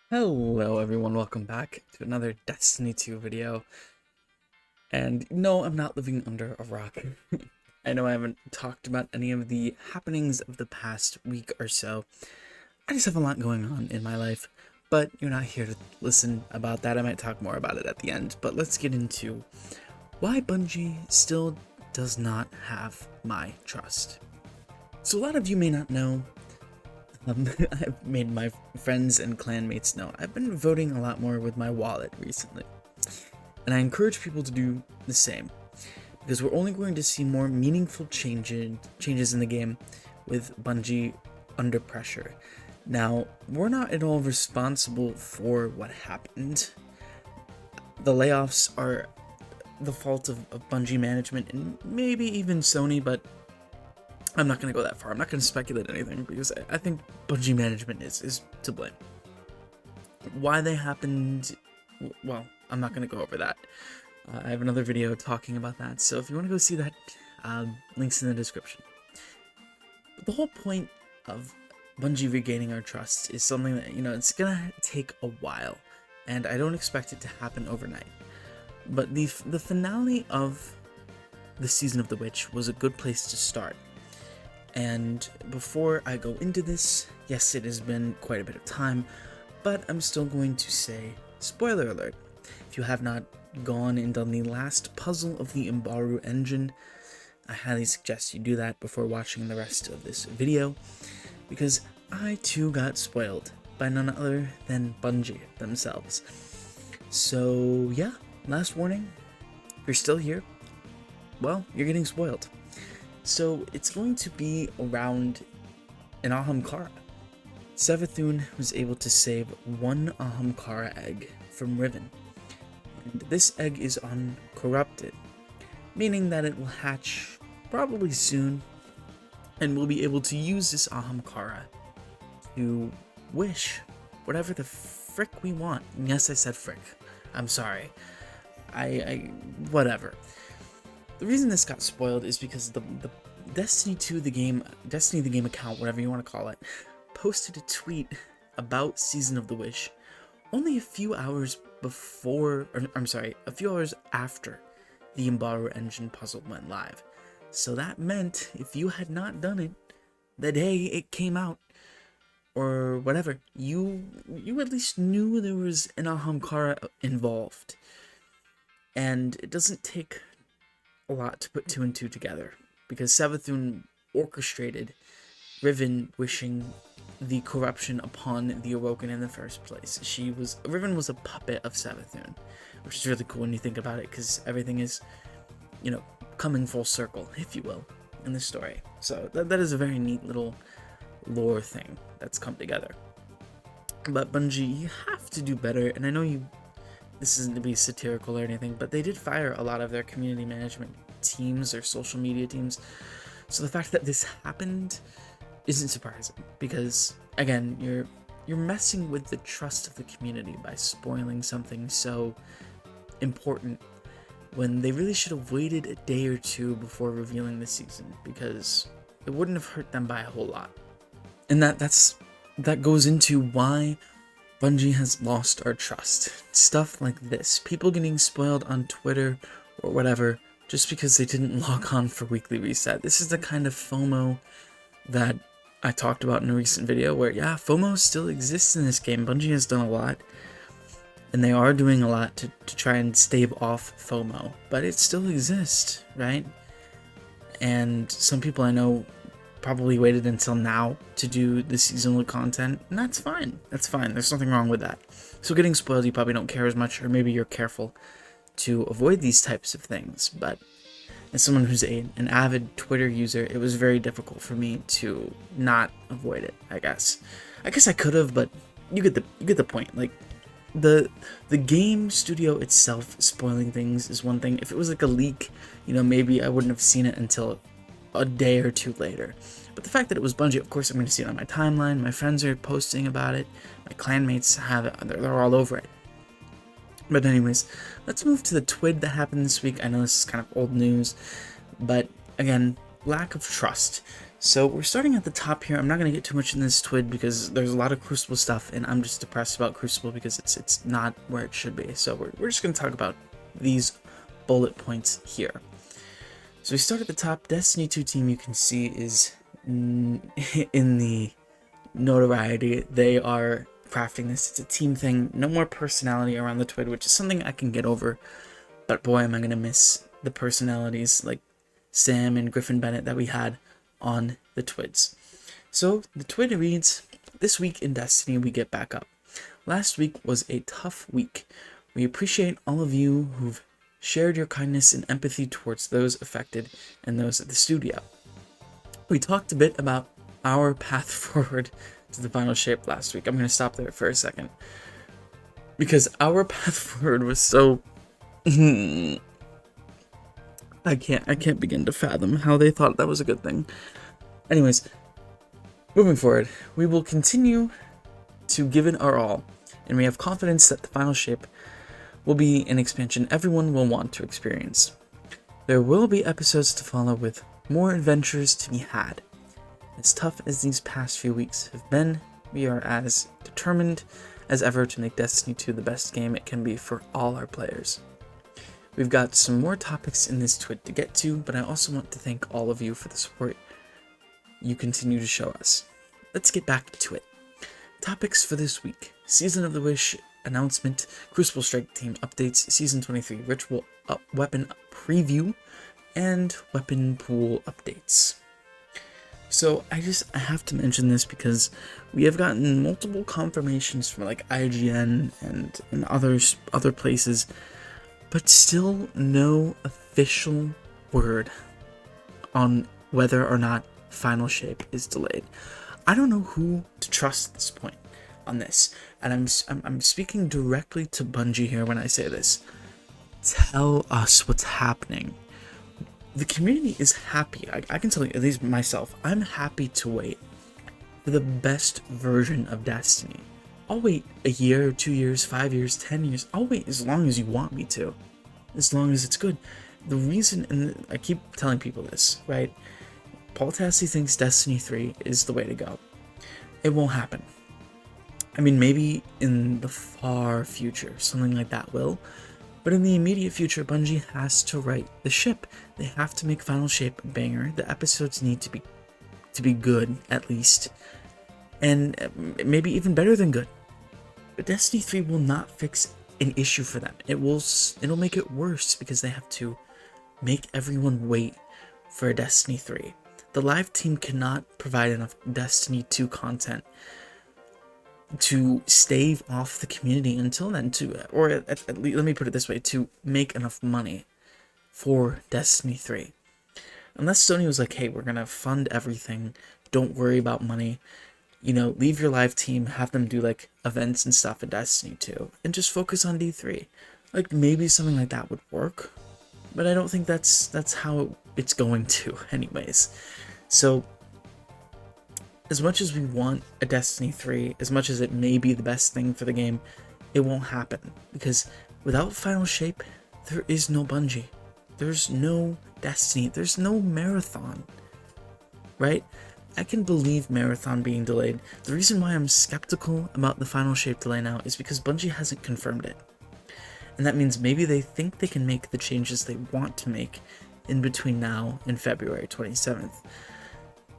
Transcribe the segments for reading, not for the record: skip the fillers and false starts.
Hello everyone, welcome back to another Destiny 2 video. And no, I'm not living under a rock. I know I haven't talked about any of the happenings of the past week or so. I just have a lot going on in my life, but you're not here to listen about that. I might talk more about it at the end, but let's get into why Bungie still does not have my trust. So a lot of you may not know, I've made my friends and clanmates know I've been voting a lot more with my wallet recently. And I encourage people to do the same, because we're only going to see more meaningful changes in the game with Bungie under pressure. Now, we're not at all responsible for what happened. The layoffs are the fault of Bungie management and maybe even Sony, but I'm not going to go that far. I'm not going to speculate anything because I think Bungie management is to blame. Why they happened, well, I'm not going to go over that. I have another video talking about that, so if you want to go see that, links in the description. But the whole point of Bungie regaining our trust is something that, it's going to take a while, and I don't expect it to happen overnight. But the finale of the Season of the Witch was a good place to start. And before I go into this, yes, it has been quite a bit of time, but I'm still going to say, spoiler alert, if you have not gone and done the last puzzle of the Imbaru engine, I highly suggest you do that before watching the rest of this video, because I too got spoiled by none other than Bungie themselves. So yeah, last warning, if you're still here, well, you're getting spoiled. So it's going to be around an Ahamkara. Savathun was able to save one Ahamkara egg from Riven, and this egg is uncorrupted, meaning that it will hatch probably soon, and we'll be able to use this Ahamkara to wish whatever the frick we want. Yes, I said frick. I'm sorry. Whatever. The reason this got spoiled is because the Destiny the game account, whatever you want to call it, posted a tweet about Season of the Wish only a few hours before, or I'm sorry, a few hours after the Imbaru engine puzzle went live. So that meant if you had not done it the day it came out, or whatever, you at least knew there was an Ahamkara involved. And it doesn't take a lot to put two and two together, because Savathun orchestrated Riven wishing the corruption upon the Awoken in the first place. Riven was a puppet of Savathun, which is really cool when you think about it, because everything is, coming full circle, if you will, in the story. So that is a very neat little lore thing that's come together. But Bungie, you have to do better, and I know this isn't to be satirical or anything, but they did fire a lot of their community management teams or social media teams. So the fact that this happened isn't surprising, because again, you're messing with the trust of the community by spoiling something so important when they really should have waited a day or two before revealing the season, because it wouldn't have hurt them by a whole lot. And that goes into why Bungie has lost our trust. Stuff like this. People getting spoiled on Twitter or whatever just because they didn't log on for weekly reset. This is the kind of FOMO that I talked about in a recent video where, yeah, FOMO still exists in this game. Bungie has done a lot, and they are doing a lot to try and stave off FOMO, but it still exists, right? And some people I know probably waited until now to do the seasonal content, and that's fine. That's fine. There's nothing wrong with that. So getting spoiled, you probably don't care as much, or maybe you're careful to avoid these types of things. But as someone who's an avid Twitter user, it was very difficult for me to not avoid it. I guess I could have, but you get the point. Like the game studio itself spoiling things is one thing. If it was like a leak, maybe I wouldn't have seen it until a day or two later. But the fact that it was Bungie, of course I'm going to see it on my timeline. My friends are posting about it. My clanmates have it. They're all over it. But anyways, let's move to the TWID that happened this week. I know this is kind of old news, but again, lack of trust. So we're starting at the top here. I'm not going to get too much in this TWID because there's a lot of Crucible stuff, and I'm just depressed about Crucible because it's not where it should be. So we're just going to talk about these bullet points here. So we start at the top. Destiny 2 team, you can see, is in the notoriety. They are crafting this. It's a team thing. No more personality around the TWID, which is something I can get over. But boy, am I going to miss the personalities like Sam and Griffin Bennett that we had on the TWIDs. So the TWID reads, "This week in Destiny we get back up. Last week was a tough week. We appreciate all of you who've shared your kindness and empathy towards those affected and those at the studio. We talked a bit about our path forward to the final shape last week." I'm going to stop there for a second because our path forward was so I can't begin to fathom how they thought that was a good thing. Anyways, moving forward, we will continue to give it our all, and we have confidence that the final shape will be an expansion everyone will want to experience. There will be episodes to follow with more adventures to be had. As tough as these past few weeks have been, we are as determined as ever to make Destiny 2 the best game it can be for all our players. We've got some more topics in this TWID to get to, but I also want to thank all of you for the support you continue to show us. Let's get back to it. Topics for this week: Season of the Wish announcement, Crucible Strike team updates, Season 23 ritual weapon preview, and weapon pool updates. So I have to mention this because we have gotten multiple confirmations from like IGN and other places, but still no official word on whether or not final shape is delayed. I don't know who to trust at this point on this, and I'm speaking directly to Bungie here when I say this. Tell us what's happening. The community is happy. I can tell you, at least myself, I'm happy to wait for the best version of Destiny. I'll wait a year, 2 years, 5 years, 10 years. I'll wait as long as you want me to, as long as it's good. The reason, and I keep telling people this, right? Paul Tassi thinks Destiny 3 is the way to go. It won't happen. I mean, maybe in the far future, something like that will. But in the immediate future, Bungie has to right the ship. They have to make Final Shape a banger. The episodes need to be good, at least. And maybe even better than good. But Destiny 3 will not fix an issue for them. It'll make it worse because they have to make everyone wait for a Destiny 3. The live team cannot provide enough Destiny 2 content to stave off the community until then, or at least, let me put it this way, to make enough money for Destiny 3. Unless Sony was like, hey, we're gonna fund everything, don't worry about money, leave your live team, have them do like events and stuff in Destiny 2, and just focus on D3. Like, maybe something like that would work, but I don't think that's how it's going to anyways. So as much as we want a Destiny 3, as much as it may be the best thing for the game, it won't happen, because without Final Shape, there is no Bungie. There's no Destiny. There's no Marathon, right? I can believe Marathon being delayed. The reason why I'm skeptical about the Final Shape delay now is because Bungie hasn't confirmed it. And that means maybe they think they can make the changes they want to make in between now and February 27th.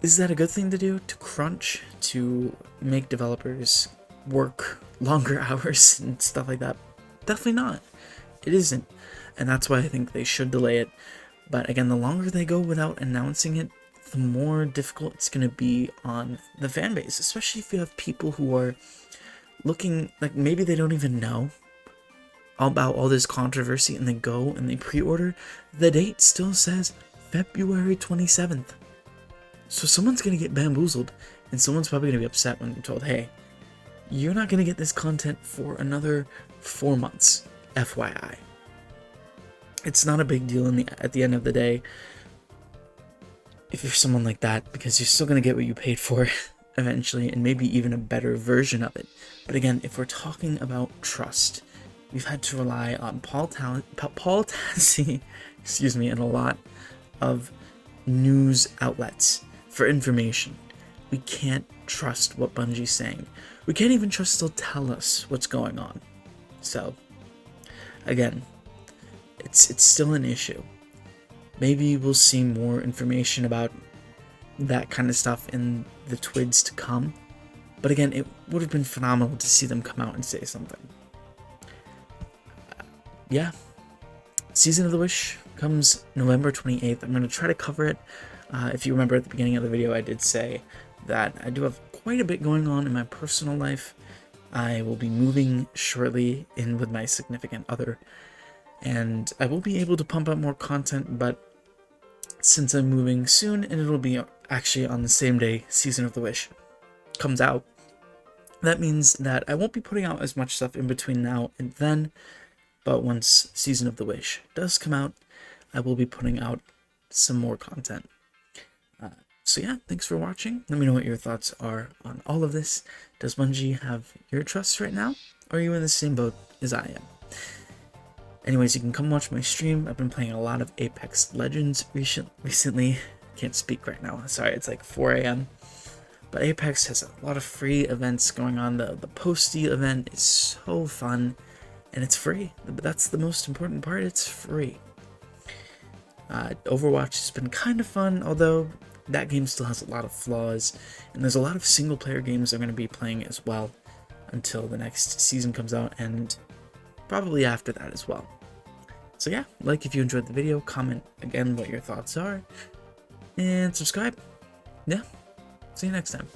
Is that a good thing to do? To crunch? To make developers work longer hours and stuff like that? Definitely not. It isn't. And that's why I think they should delay it. But again, the longer they go without announcing it, the more difficult it's going to be on the fan base, especially if you have people who are looking, like maybe they don't even know about all this controversy and they go and they pre-order. The date still says February 27th. So someone's going to get bamboozled, and someone's probably going to be upset when they're told, hey, you're not going to get this content for another 4 months, FYI. It's not a big deal at the end of the day if you're someone like that, because you're still going to get what you paid for eventually, and maybe even a better version of it. But again, if we're talking about trust, we've had to rely on Paul Tassi, and a lot of news outlets for information. We can't trust what Bungie's saying. We can't even trust they'll tell us what's going on. So, again, it's still an issue. Maybe we'll see more information about that kind of stuff in the twids to come. But again, it would have been phenomenal to see them come out and say something. Yeah. Season of the Wish comes November 28th. I'm going to try to cover it. If you remember at the beginning of the video, I did say that I do have quite a bit going on in my personal life. I will be moving shortly in with my significant other, and I will be able to pump out more content, but since I'm moving soon, and it'll be actually on the same day Season of the Wish comes out, that means that I won't be putting out as much stuff in between now and then, but once Season of the Wish does come out, I will be putting out some more content. So yeah, thanks for watching. Let me know what your thoughts are on all of this. Does Bungie have your trust right now? Or are you in the same boat as I am? Anyways, you can come watch my stream. I've been playing a lot of Apex Legends recently. Can't speak right now. Sorry, it's like 4 a.m. But Apex has a lot of free events going on. The Posty event is so fun. And it's free. But that's the most important part. It's free. Overwatch has been kind of fun, although that game still has a lot of flaws, and there's a lot of single-player games I'm going to be playing as well until the next season comes out, and probably after that as well. So yeah, like if you enjoyed the video, comment again what your thoughts are, and subscribe. Yeah, see you next time.